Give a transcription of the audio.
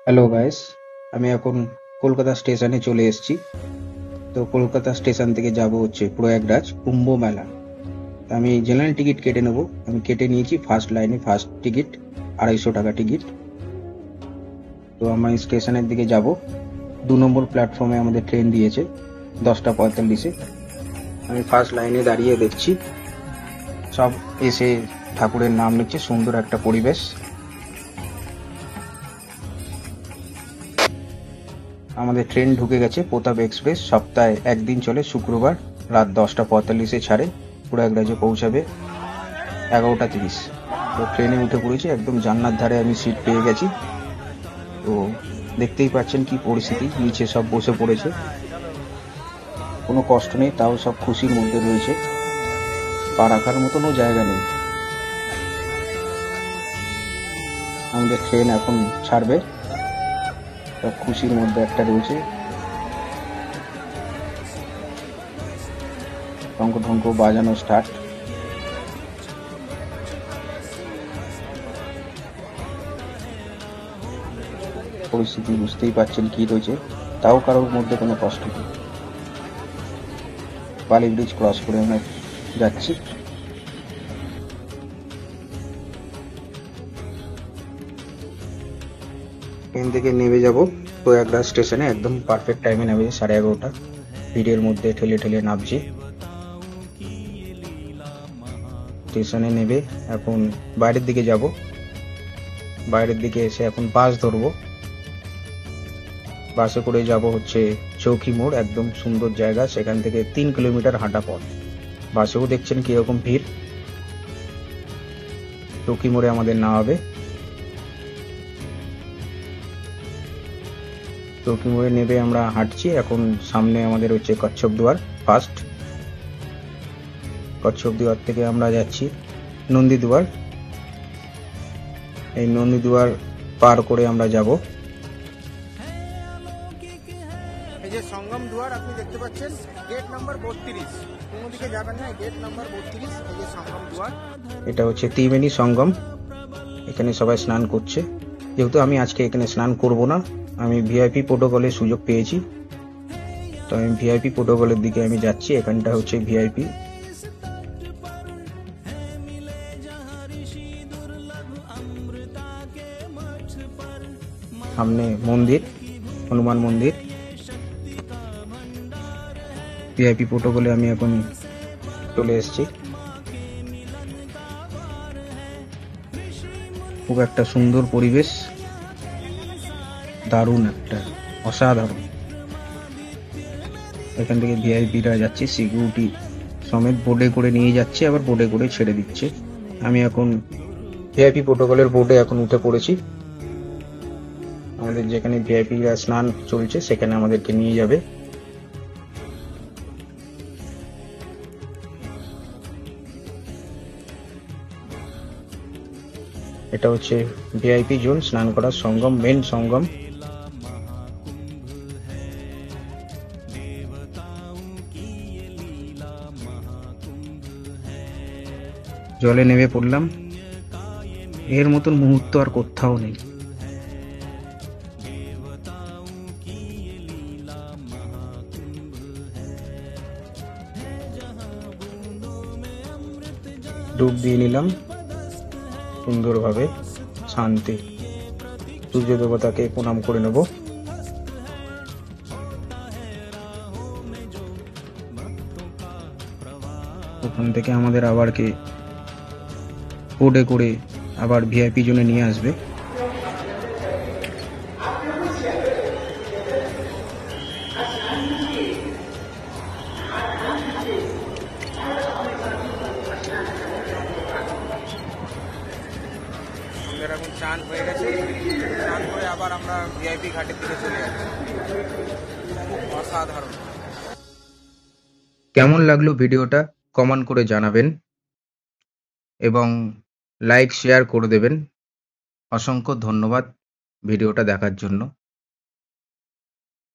Hello guys, আমি এখন কলকাতা স্টেশনে চলে এসেছি। তো কলকাতা স্টেশন থেকে যাব হচ্ছে প্রয়াগরাজ কুম্ভ মেলা। তো আমি জেনারেল টিকিট কেটে নেব। আমি কেটে নিয়েছি ফার্স্ট লাইনে, ফার্স্ট টিকিট 250 টাকা টিকিট। তো আমি স্টেশনের দিকে যাব। 2 নম্বর প্ল্যাটফর্মে আমাদের ট্রেন দিয়েছে 10টা 45-এ। আমি ফার্স্ট লাইনে দাঁড়িয়ে দেখছি সব এসে ঠাকুরের নাম নিচ্ছে। সুন্দর একটা পরিবেশ। আমাদের ট্রেন ঢুকে গেছে প্রতাপ এক্সপ্রেস। সপ্তাহে একদিন চলে, শুক্রবার রাত 10টা 45-এ ছাড়ে। প্রয়াগরাজে পৌঁছাবে 11টা 30। তো ট্রেনে উঠে পড়েছি, একদম জানলার ধারে আমি সিট পেয়ে গেছি। তো দেখতেই পাচ্ছেন কি পরিস্থিতি, নিচে সব বসে পড়েছে, কোনো কষ্ট নেই, তাও সব খুশির মধ্যে রয়েছে। পা রাখার মতনও জায়গা নেই। আমাদের ট্রেন এখন ছাড়বে, সব খুশির মধ্যে একটা রয়েছে। শঙ্খ টঙ্ক বাজানো স্টার্ট। পরিস্থিতি বুঝতেই পারছেন কি রয়েছে, তাও কারোর মধ্যে কোনো কষ্ট নেই। বালি ব্রিজ ক্রস করে আমরা যাচ্ছি। ট্রেন থেকে নেমে যাব প্রয়াগরাজ স্টেশনে, একদম পারফেক্ট টাইমে নেমে 11:30। ভিড়ের মধ্যে ঠেলে ঠেলে নামছি। স্টেশনে নেমে এখন বাইরের দিকে যাব। বাইরের দিকে এসে এখন বাস ধরবো। বাসে করে যাব হচ্ছে চৌকি মোড়, একদম সুন্দর জায়গা, সেখান থেকে 3 কিলোমিটার হাঁটা পথ। বাসেও দেখছেন কিরকম ভিড়। চৌকি মোড়ে আমাদের নামাবে। চৌকি মোড়ে নেমে আমরা হাঁটছি। এখন সামনে আমাদের হচ্ছে কচ্ছপ দুয়ার ফার্স্ট। কচ্ছপ দুয়ার থেকে আমরা যাচ্ছি নন্দী দুয়ার। এই নন্দী দুয়ার পার করে আমরা যাব। এই যে সঙ্গম দুয়ার আপনি দেখতে পাচ্ছেন, গেট নাম্বার 32। কোনো দিকে যাবেন না, গেট নাম্বার 32। এই যে সঙ্গম দুয়ার। এটা হচ্ছে ত্রিবেণী সঙ্গম। এখানে সবাই স্নান করছে। যেহেতু আমি আজকে এখানে স্নান করব না, আমি ভিআইপি প্রোটোকলের সুযোগ পেয়েছি, তো আমি ভিআইপি প্রোটোকলের দিকে আমি যাচ্ছি। এখানটা হচ্ছে ভিআইপি। সামনে মন্দির, হনুমান মন্দির। ভিআইপি প্রোটোকলে আমি এখন চলে এসেছি। খুব একটা সুন্দর পরিবেশ, দারুণ একটা, অসাধারণ। এখান থেকে ভিআইপিরা যাচ্ছে, সিকিউরিটি সমেত বোর্ডে করে নিয়ে যাচ্ছে, আবার বোর্ডে করে ছেড়ে দিচ্ছে। আমি এখন ভিআইপি প্রোটোকলের বোর্ডে এখন উঠে পড়েছি। আমাদের যেখানে ভিআইপিরা স্নান চলছে সেখানে আমাদেরকে নিয়ে যাবে। এটা হচ্ছে ভিআইপি জোন, স্নান করার সঙ্গম, মেন সঙ্গম। জলে নেমে পড়লাম। এর মতন মুহূর্ত আর কোথাও নেই। ডুব দিয়ে নিলাম সুন্দরভাবে, শান্তি। সূর্য দেবতাকে প্রণাম করে নেব। ওখান থেকে আমাদের আবার কে বোর্ডে করে আবার ভিআইপি জোনে নিয়ে আসবে। আমাদের এখন চান হয়ে গেছে। চান করে আবার আমরা ভিআইপি ঘাটের দিকে চলে যাচ্ছি। খুব অসাধারণ। কেমন লাগলো ভিডিওটা কমেন্ট করে জানাবেন এবং লাইক শেয়ার করে দেবেন। অসংখ্য ধন্যবাদ ভিডিওটা দেখার জন্য।